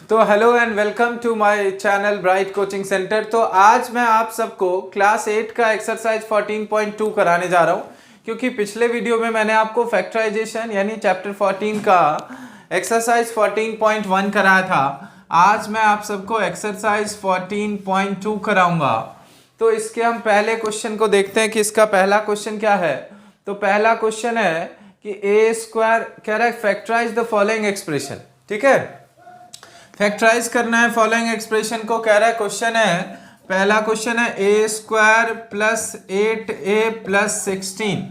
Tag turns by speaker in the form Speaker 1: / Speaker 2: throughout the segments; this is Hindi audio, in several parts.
Speaker 1: तो hello and welcome to my channel bright coaching centre. तो आज मैं आप सबको क्लास 8 का एक्सरसाइज 14.2 कराने जा रहा हूं, क्योंकि पिछले वीडियो में मैंने आपको फैक्टराइजेशन यानी चैप्टर 14 का एक्सरसाइज 14.1 कराया था। आज मैं आप सबको एक्सरसाइज 14.2 कराऊंगा। तो इसके हम पहले क्वेश्चन को देखते हैं कि इसका पहला क्वेश्चन क्या है। तो पहला क्वेश्चन है कि ए स्क्वायर कह रहा है फैक्टराइज द फॉलोइंग एक्सप्रेशन। ठीक है, फैक्टराइज करना है फॉलोइंग एक्सप्रेशन को। कह रहा है क्वेश्चन है, पहला क्वेश्चन है ए स्क्वायर प्लस 8a प्लस 16।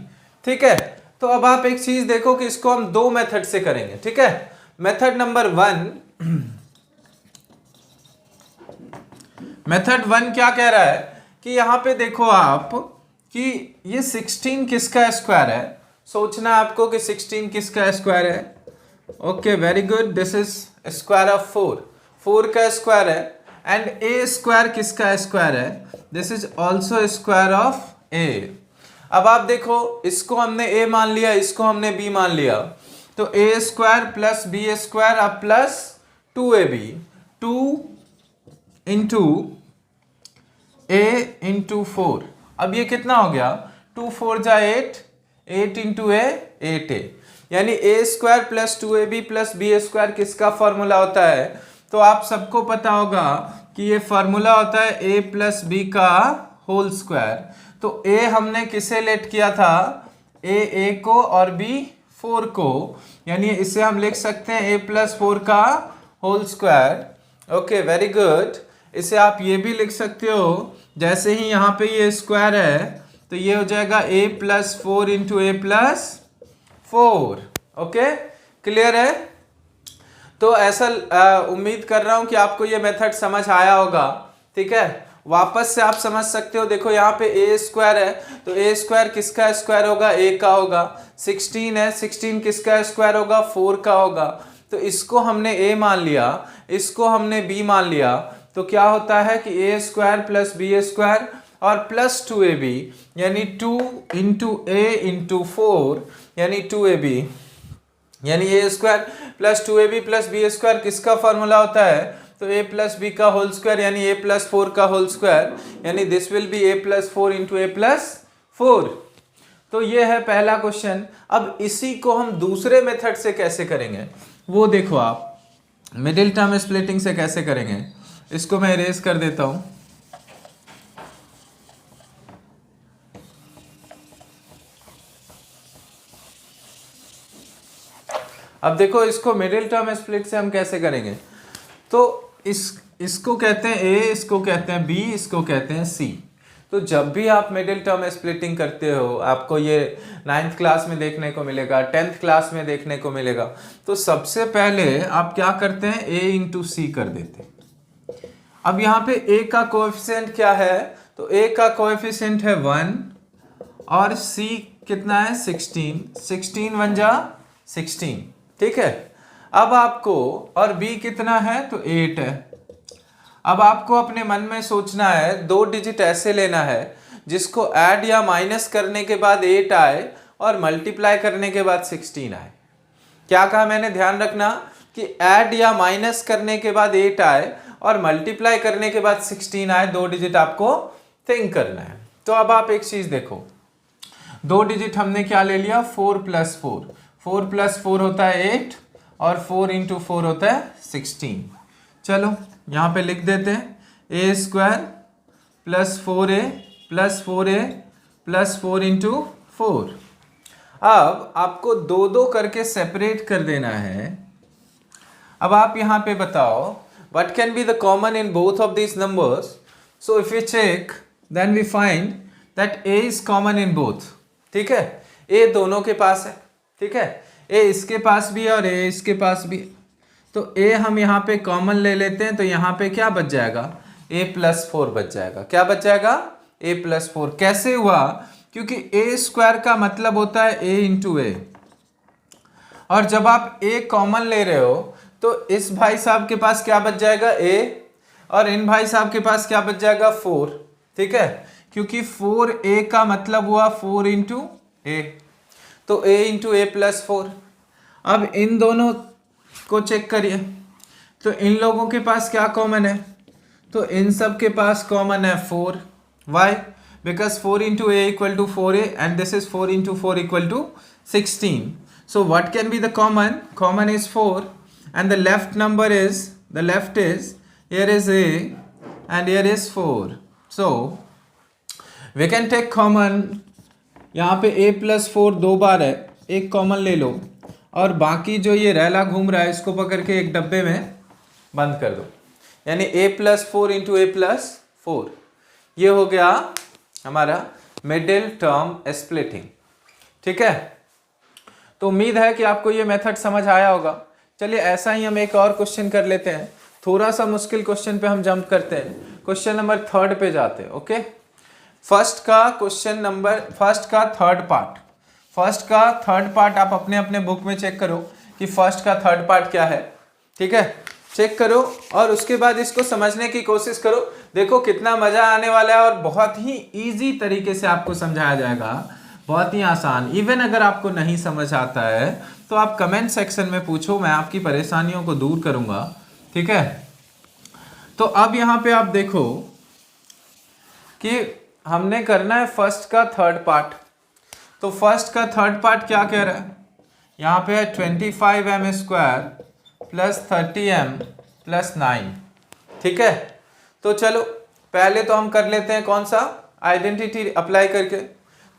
Speaker 1: ठीक है, तो अब आप एक चीज देखो कि इसको हम दो मेथड से करेंगे। ठीक है, मेथड नंबर 1, मेथड 1 क्या कह रहा है कि यहां पे देखो आप कि ये 16 किसका स्क्वायर है। सोचना आपको कि 16 किसका स्क्वायर है। Okay, very good, this is square of 4 का स्क्वायर है। एंड ए स्क्वायर किसका स्क्वायर है, this is also square of a. अब आप देखो, इसको हमने ए मान लिया, इसको हमने बी मान लिया, तो a square plus B square अब प्लस 2ab, 2 इंटू ए इंटू 4। अब ये कितना हो गया, 2 4 जा 8, 8 इंटू ए 8a, यानी a square plus 2ab plus B square किसका फॉर्मूला होता है। तो आप सबको पता होगा कि ये फॉर्मूला होता है ए प्लस बी का होल स्क्वायर। तो ए हमने किसे लेट किया था, ए को और बी 4 को, यानी इसे हम लिख सकते हैं ए प्लस 4 का whole square. Okay, very good. इसे आप ये भी लिख सकते हो, जैसे ही यहाँ पे ये स्क्वायर है तो ये हो जाएगा ए plus 4 into a plus 4। Okay, clear है। तो ऐसा उम्मीद कर रहा हूं कि आपको ये मेथड समझ आया होगा। ठीक है, वापस से आप समझ सकते हो। देखो यहाँ पे ए स्क्वायर है, तो ए स्क्वायर किसका स्क्वायर होगा, ए का होगा। 16 है, 16 किसका स्क्वायर होगा, 4 का होगा। तो इसको हमने ए मान लिया, इसको हमने बी मान लिया, तो क्या होता है कि ए स्क्वायर प्लस बी स्क्वायर और प्लस 2ab, यानी 2 इंटू ए इंटू 4, यानी 2ab, यानी a square plus 2ab plus B square किसका फॉर्मूला होता है, तो ए प्लस बी का होल स्क्वायर, यानी ए प्लस 4 का होल स्क्वायर, यानी this will be a plus 4 into a plus 4। तो ये है पहला क्वेश्चन। अब इसी को हम दूसरे मेथड से कैसे करेंगे वो देखो आप, मिडिल टर्म स्प्लिटिंग से कैसे करेंगे। इसको मैं इरेज कर देता हूं। अब देखो, इसको मिडिल टर्म स्प्लिट से हम कैसे करेंगे। तो इसको कहते हैं ए, इसको कहते हैं बी, इसको कहते हैं सी। तो जब भी आप मिडिल टर्म स्प्लिटिंग करते हो, आपको ये 9th क्लास में देखने को मिलेगा, 10th क्लास में देखने को मिलेगा। तो सबसे पहले आप क्या करते हैं, ए इंटू सी कर देते हैं। अब यहाँ पे ए का कोएफिशिएंट क्या है, तो ए का कोएफिशिएंट है 1 और सी कितना है 16, 16 1 जा 16। ठीक है, अब आपको, और b कितना है तो 8 है। अब आपको अपने मन में सोचना है, 2 डिजिट ऐसे लेना है जिसको ऐड या माइनस करने के बाद 8 आए और मल्टीप्लाई करने के बाद 16 आए। क्या कहा मैंने, ध्यान रखना कि ऐड या माइनस करने के बाद 8 आए और मल्टीप्लाई करने के बाद 16 आए। 2 डिजिट आपको थिंक करना है। तो अब आप एक चीज देखो, 2 डिजिट हमने क्या ले लिया, 4 प्लस 4, 4 प्लस 4 होता है 8 और 4 इंटू 4 होता है 16। चलो यहाँ पे लिख देते हैं, a square plus 4a plus 4a plus 4 into 4। अब आपको दो दो करके सेपरेट कर देना है। अब आप यहाँ पे बताओ, what can be the common in both of these numbers? So if we check, then we find that a is common in both. ठीक है, a दोनों के पास है। ठीक है, a इसके पास भी है और a इसके पास भी है। तो a हम यहाँ पे कॉमन ले लेते हैं, तो यहाँ पे क्या बच जाएगा, a प्लस 4 बच जाएगा। क्या बच जाएगा, a प्लस 4। कैसे हुआ, क्योंकि a स्क्वायर का मतलब होता है a इंटू ए, और जब आप a कॉमन ले रहे हो तो इस भाई साहब के पास क्या बच जाएगा, a, और इन भाई साहब के पास क्या बच जाएगा, 4। ठीक है, क्योंकि 4a का मतलब हुआ 4 इंटू ए, तो a इंटू ए प्लस 4। अब इन दोनों को चेक करिए, तो इन लोगों के पास क्या कॉमन है? तो इन सब के पास कॉमन है 4. Why? Because 4 into A equal to 4a and this is 4 into 4 equal to 16. So what can be the common? Common is 4 and the left number is, the left is, here is a and here is 4. So we can take common. यहाँ पे a plus 4 दो बार है, एक कॉमन ले लो और बाकी जो ये रैला घूम रहा है इसको पकड़ के एक डब्बे में बंद कर दो. यानी a plus 4 into a plus 4. ये हो गया हमारा मिडिल टर्म स्प्लिटिंग. ठीक है, तो उम्मीद है कि आपको ये मेथड समझ आया होगा. चलिए ऐसा ही हम एक और क्वेश्चन कर लेते हैं. थोड़ा सा मुश्किल क्वेश्चन पे हम जंप करते हैं. क्वेश्चन नंबर 3 पे जाते हैं. ओके, फर्स्ट का थर्ड पार्ट आप अपने अपने बुक में चेक करो कि फर्स्ट का थर्ड पार्ट क्या है. ठीक है, चेक करो और उसके बाद इसको समझने की कोशिश करो. देखो कितना मजा आने वाला है और बहुत ही इजी तरीके से आपको समझाया जाएगा, बहुत ही आसान. इवन अगर आपको नहीं समझ आता है तो आप कमेंट सेक्शन में पूछो, मैं आपकी परेशानियों को दूर करूंगा. ठीक है, तो अब यहाँ पे आप देखो कि हमने करना है फर्स्ट का थर्ड पार्ट. तो फर्स्ट का थर्ड पार्ट क्या कह रहा है? यहाँ पे है 25m square plus 30m plus 9. ठीक है, तो चलो पहले तो हम कर लेते हैं कौन सा, आइडेंटिटी अप्लाई करके.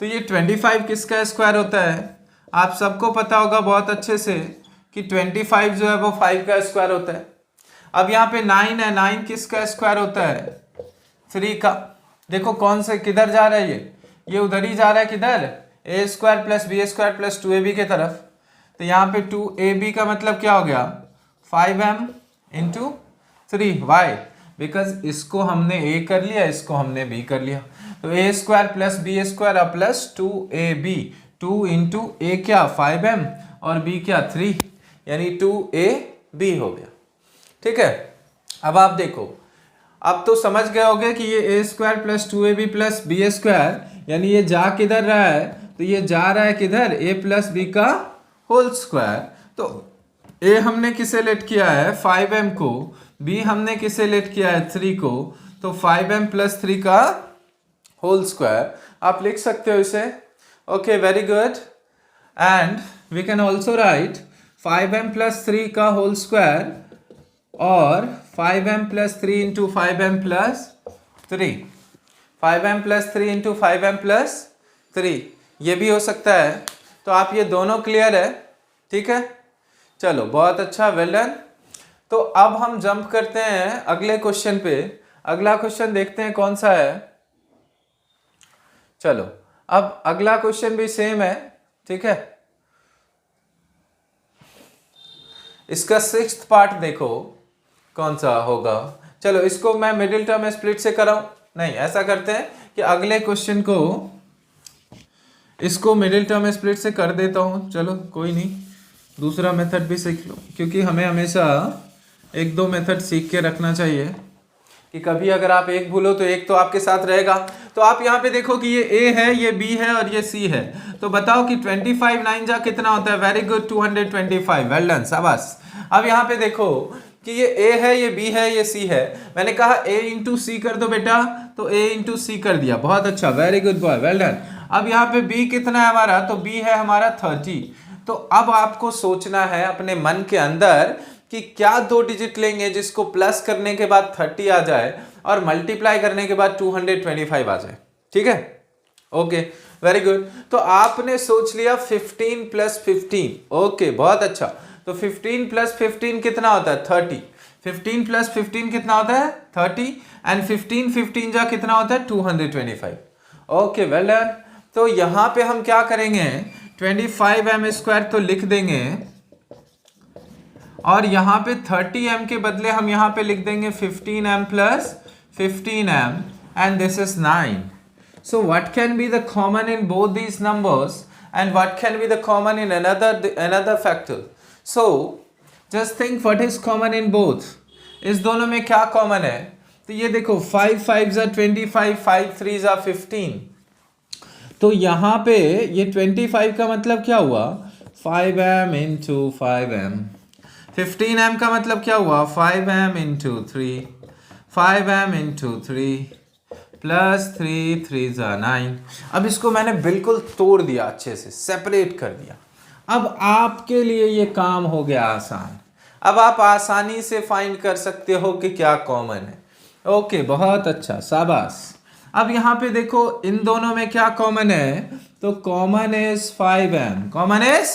Speaker 1: तो ये 25 किसका स्क्वायर होता है? आप सबको पता होगा बहुत अच्छे से कि 25 जो है वो 5 का स्क्वायर होता है. अब यहाँ पे 9 है, 9 किसका स्क्वायर होता है? 3 का. देखो कौन से किधर जा रहा है, ये उधर ही जा रहा है. किधर? A square plus B square plus 2ab के तरफ. तो यहाँ पे 2ab का मतलब क्या हो गया? 5m into 3. वाई? बिकॉज इसको हमने a कर लिया, इसको हमने b कर लिया. तो a square plus B square plus 2ab. 2 into a क्या 5m और b क्या 3, यानी 2ab हो गया. ठीक है, अब आप देखो, अब तो समझ गए होगे कि ये a square plus 2ab plus B square, यानी ये जा किधर रहा है? तो ये जा रहा है किधर? a प्लस बी का होल स्क्वायर. तो a हमने किसे लेट किया है? 5m को. b हमने किसे लेट किया है? 3 को. तो 5m प्लस 3 का होल स्क्वायर आप लिख सकते हो इसे. Okay, very good. And we can also write 5m plus 3 का होल स्क्वायर और 5m plus 3 into 5m plus 3. 5m plus 3 into 5m plus 3, ये भी हो सकता है. तो आप ये दोनों क्लियर है. ठीक है, चलो बहुत अच्छा, वेल डन. तो अब हम जंप करते हैं अगले क्वेश्चन पे. अगला क्वेश्चन देखते हैं कौन सा है. चलो अब अगला क्वेश्चन भी सेम है. ठीक है, इसका 6th पार्ट देखो कौन सा होगा. चलो इसको मैं मिडिल टर्म स्प्लिट से कराऊं. नहीं, ऐसा करते हैं कि अगले क्वेश्चन को इसको मिडिल टर्म स्प्लिट से कर देता हूं. चलो कोई नहीं, दूसरा मेथड भी सीख लो, क्योंकि हमें हमेशा 1-2 मेथड सीख के रखना चाहिए कि कभी अगर आप एक भूलो तो एक तो आपके साथ रहेगा. तो आप यहाँ पे देखो कि ये a है, ये b है और ये c है. तो बताओ कि 25 9 जा कितना होता है? Very good, 225. वेल डन, शाबाश. अब यहाँ पे देखो कि ये a है, ये b है, ये c है. मैंने कहा a इंटू सी कर दो बेटा, तो a इंटू सी कर दिया. बहुत अच्छा, very good boy, well done. अब यहाँ पे b कितना है हमारा? तो b है हमारा 30. तो अब आपको सोचना है अपने मन के अंदर कि क्या 2 डिजिट लेंगे जिसको प्लस करने के बाद 30 आ जाए और मल्टीप्लाई करने के बाद 225 आ जाए. ठीक है, ओके, वेरी गुड. तो आपने सोच लिया 15 प्लस 15. ओके, बहुत अच्छा. तो 15 प्लस 15 कितना होता है? 30. 15 प्लस 15 कितना होता है? 30. एंड 15 जा कितना होता है? 225. Okay, well done. तो यहाँ पे हम क्या करेंगे? 25m स्क्वायर तो लिख देंगे और यहाँ पे 30m के बदले हम यहाँ पे लिख देंगे 15m plus 15m and this is 9. So what can be the common in both these numbers and what can be the common in another factor? So just think what is common in both. इस दोनों में क्या कॉमन है? तो ये देखो 5 5 जा 25, 5 3 जा 15. तो यहाँ पे ये 25 का मतलब क्या हुआ? 5m into 5m. 15m का मतलब क्या हुआ, 5m into 3, 5m into 3 plus 3 3 ज़ा 9। अब इसको मैंने बिल्कुल तोड़ दिया, अच्छे से सेपरेट कर दिया। अब आपके लिए ये काम हो गया आसान। अब आप आसानी से फाइंड कर सकते हो कि क्या कॉमन है। ओके, बहुत अच्छा, शाबाश। अब यहाँ पे देखो इन दोनों में क्या कॉमन है, तो common is 5m, common is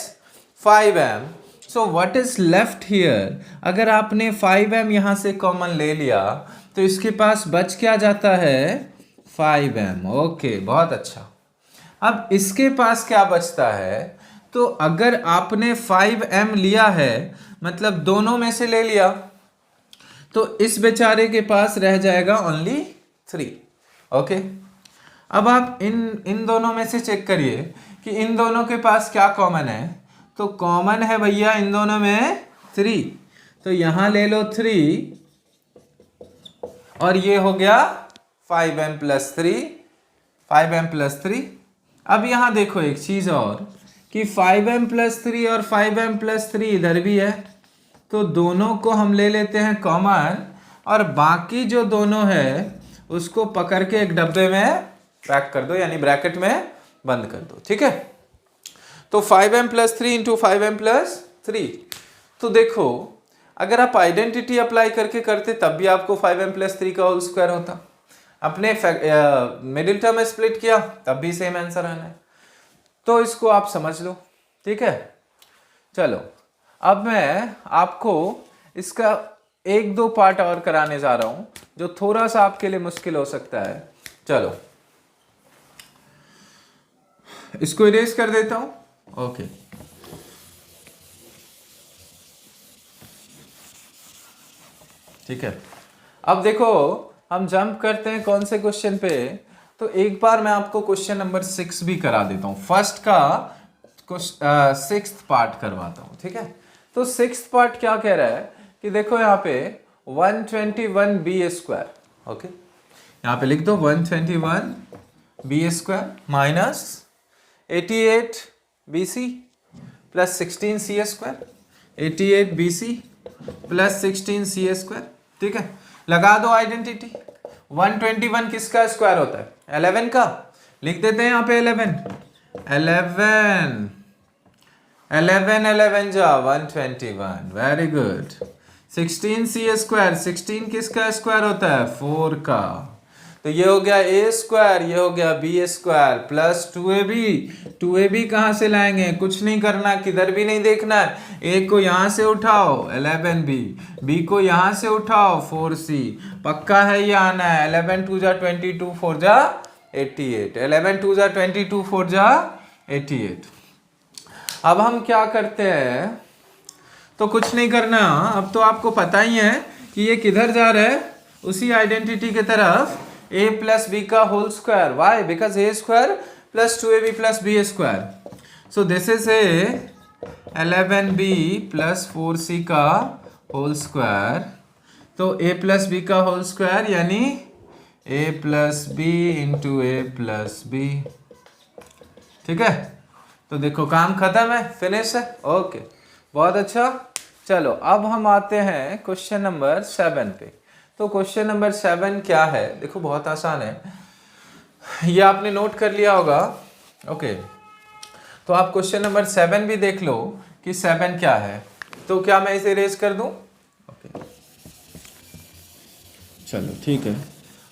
Speaker 1: 5m। So what is left here, अगर आपने 5m यहाँ से कॉमन ले लिया तो इसके पास बच क्या जाता है, 5m। ओके, बहुत अच्छा। अब इसके पास क्या बचता है, तो अगर आपने 5m लिया है मतलब दोनों में से ले लिया, तो इस बेचारे के पास रह जाएगा ओनली 3। ओके, अब आप इन दोनों में से चेक करिए कि इन दोनों के पास क्या कॉमन है। तो कॉमन है भैया इन दोनों में 3, तो यहां ले लो 3 और ये हो गया 5m प्लस 3, 5m प्लस 3। अब यहां देखो एक चीज और कि 5m प्लस 3 और 5m प्लस 3 इधर भी है, तो दोनों को हम ले लेते हैं कॉमन और बाकी जो दोनों है उसको पकड़ के एक डब्बे में पैक कर दो, यानी ब्रैकेट में बंद कर दो। ठीक है, तो 5m plus 3 into 5m plus 3। तो देखो अगर आप आइडेंटिटी अप्लाई करके करते तब भी आपको 5m प्लस 3 का होल स्क्वायर होता। अपने मिडिल टर्म में स्प्लिट किया तब भी सेम आंसर आना है, तो इसको आप समझ लो। ठीक है, चलो अब मैं आपको इसका एक दो पार्ट और कराने जा रहा हूं जो थोड़ा सा आपके लिए मुश्किल हो सकता है। चलो इसको इरेज कर देता हूं। ओके, ठीक है, अब देखो हम जंप करते हैं कौन से क्वेश्चन पे। तो एक बार मैं आपको क्वेश्चन नंबर 6 भी करा देता हूं, फर्स्ट का 6th पार्ट करवाता हूं। ठीक है, तो 6th पार्ट क्या कह रहा है कि देखो यहाँ पे 121b²। ओके, यहाँ पे लिख दो 121b² minus 88bc plus 16c², 88bc plus 16c²। ठीक है, लगा दो आइडेंटिटी। 121 किसका स्क्वायर होता है, 11 का। लिख देते हैं यहाँ पे 11 जा 121, वेरी गुड। 16c², 16 किसका स्क्वायर होता है, 4 का। तो ये हो गया a², ये हो गया b² प्लस 2ab। 2ab कहां से लाएंगे, कुछ नहीं करना, किधर भी नहीं देखना है। a को यहां से उठाओ 11b, b को यहां से उठाओ 4c। पक्का है ये आना है। 11 2 जा 22, 4 जा 88, 11 2 जा 22, 4 जा 88। अब हम क्या करते हैं, तो कुछ नहीं करना, अब तो आपको पता ही है कि ये किधर जा रहा है, उसी आइडेंटिटी की तरफ, a प्लस बी का whole square. Why, because a² plus 2ab plus b²। So this is a 11b plus 4c का होल स्क्वायर। तो a प्लस बी का होल स्क्वायर यानी a plus B into a plus B. ठीक है, तो देखो काम खत्म है, फिनिश है। ओके, बहुत अच्छा। चलो अब हम आते हैं क्वेश्चन नंबर 7 पे। तो क्वेश्चन नंबर 7 क्या है, देखो बहुत आसान है, ये आपने नोट कर लिया होगा। ओके, तो आप क्वेश्चन नंबर 7 भी देख लो कि 7 क्या है। तो क्या मैं इसे इरेज कर दूं? ओके, चलो ठीक है।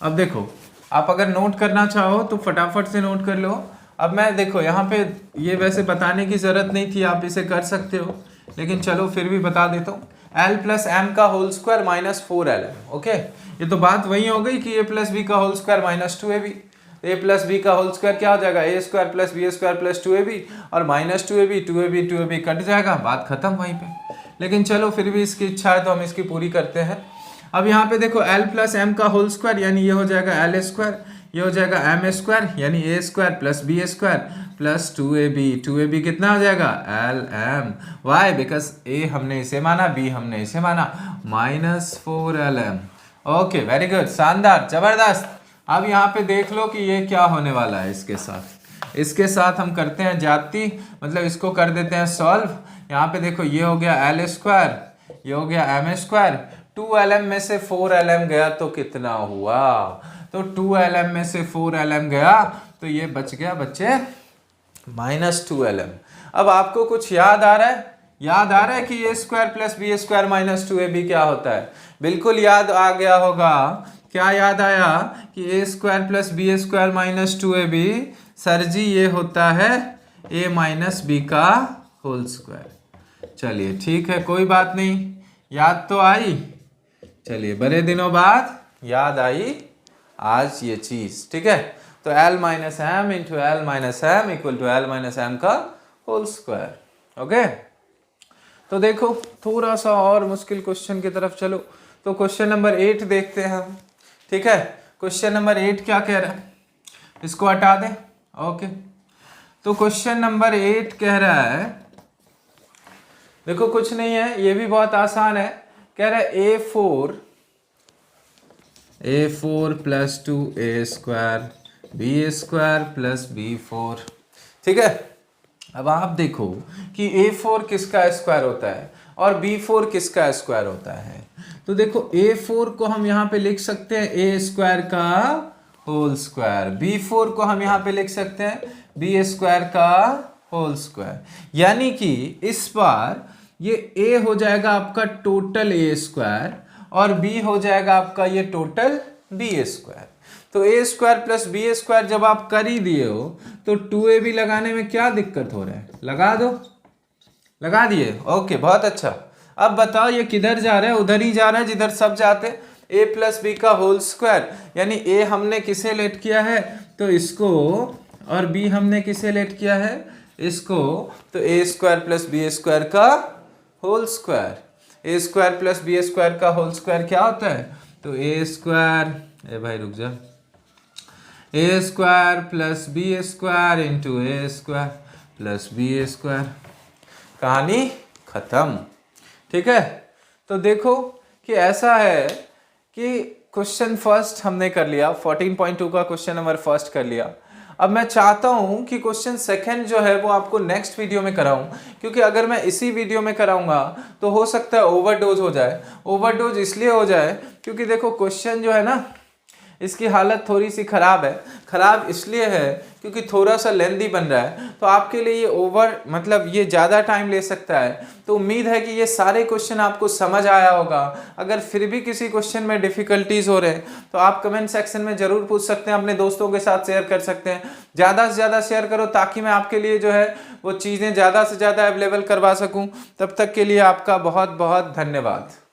Speaker 1: अब देखो आप अगर नोट करना चाहो तो फटाफट से नोट कर लो। अब मैं देखो यहाँ पे ये वैसे बताने की जरूरत नहीं थी, आप इसे कर सकते हो, लेकिन चलो फिर भी बता देता हूँ। l प्लस एम का whole square minus 4lm। Okay, ये तो बात वही हो गई कि a प्लस बी का whole square minus 2ab। a plus B का होल स्क्वायर क्या हो जाएगा, a² plus b² plus 2ab और माइनस 2ab कट जाएगा, बात खत्म वहीं पे। लेकिन चलो फिर भी इसकी इच्छा है तो हम इसकी पूरी करते हैं। अब यहाँ पे देखो l प्लस एम का होल स्क्वायर यानी ये हो जाएगा l², ये हो जाएगा m² यानी a² plus b² plus 2ab कितना हो जाएगा, lm। वाई, बिकॉज a हमने इसे माना, b हमने इसे माना, minus 4lm। Okay, very good, शानदार, जबरदस्त। अब यहाँ पे देख लो कि ये क्या होने वाला है इसके साथ। इसके साथ हम करते हैं जाती, मतलब इसको कर देते हैं सॉल्व। यहाँ पे देखो ये हो गया l², ये हो गया एम स्क्वायर, 2lm में से 4lm गया तो कितना हुआ, तो 2lm में से 4lm गया तो ये बच गया बच्चे -2lm। अब आपको कुछ याद आ रहा है, याद आ रहा है कि a square plus B square minus 2ab क्या होता है, बिल्कुल याद आ गया होगा। क्या याद आया कि a square plus B square minus 2ab, sir ji ये होता है a माइनस बी का होल स्क्वायर। चलिए ठीक है, कोई बात नहीं, याद तो आई। चलिए बड़े दिनों बाद याद आई आज ये चीज, ठीक है। तो l minus M into L minus M equal to L minus M का होल स्क्वायर। ओके, तो देखो थोड़ा सा और मुश्किल क्वेश्चन की तरफ चलो। तो क्वेश्चन नंबर 8 देखते हैं हम, ठीक है। क्वेश्चन नंबर 8 क्या कह रहा है, इसको हटा दें। ओके, तो क्वेश्चन नंबर 8 कह रहा है, देखो कुछ नहीं है, ये भी बहुत आसान है। कह रहा है a4 plus 2a square B square plus b4, ठीक है। अब आप देखो कि a4 किसका स्क्वायर होता है और b4 किसका स्क्वायर होता है। तो देखो a4 को हम यहाँ पे लिख सकते हैं a स्क्वायर का होल स्क्वायर, b4 को हम यहाँ पे लिख सकते हैं b स्क्वायर का होल स्क्वायर। यानी कि इस बार ये a हो जाएगा आपका टोटल a स्क्वायर और b हो जाएगा आपका ये टोटल b स्क्वायर। तो a square plus b square जब आप कर ही दिए हो तो 2ab लगाने में क्या दिक्कत हो रहा है, लगा दो, लगा दिए। ओके, बहुत अच्छा। अब बताओ ये किधर जा रहा है, उधर ही जा रहा है जिधर सब जाते हैं, a प्लस बी का होल स्क्वायर। यानी a हमने किसे लेट किया है तो इसको, और b हमने किसे लेट किया है इसको, तो a square plus B square का whole square. a square plus B square का होल स्क्वायर क्या होता है, तो a स्क्वायर, ए भाई रुक जा, a square plus B square into A square plus B square, कहानी खत्म, ठीक है। तो देखो कि ऐसा है कि क्वेश्चन फर्स्ट हमने कर लिया, 14.2 का क्वेश्चन नंबर फर्स्ट कर लिया। अब मैं चाहता हूं कि क्वेश्चन सेकंड जो है वो आपको नेक्स्ट वीडियो में कराऊं, क्योंकि अगर मैं इसी वीडियो में कराऊंगा तो हो सकता है ओवरडोज हो जाए। ओवरडोज इसलिए हो जाए क्योंकि देखो क्वेश्चन जो है ना इसकी हालत थोड़ी सी ख़राब है। ख़राब इसलिए है क्योंकि थोड़ा सा लेंदी बन रहा है, तो आपके लिए ये ये ज़्यादा टाइम ले सकता है। तो उम्मीद है कि ये सारे क्वेश्चन आपको समझ आया होगा। अगर फिर भी किसी क्वेश्चन में डिफ़िकल्टीज़ हो रहे हैं तो आप कमेंट सेक्शन में ज़रूर पूछ सकते हैं, अपने दोस्तों के साथ शेयर कर सकते हैं। ज़्यादा से ज़्यादा शेयर करो ताकि मैं आपके लिए जो है वो चीज़ें ज़्यादा से ज़्यादा अवेलेबल करवा सकूँ। तब तक के लिए आपका बहुत बहुत धन्यवाद।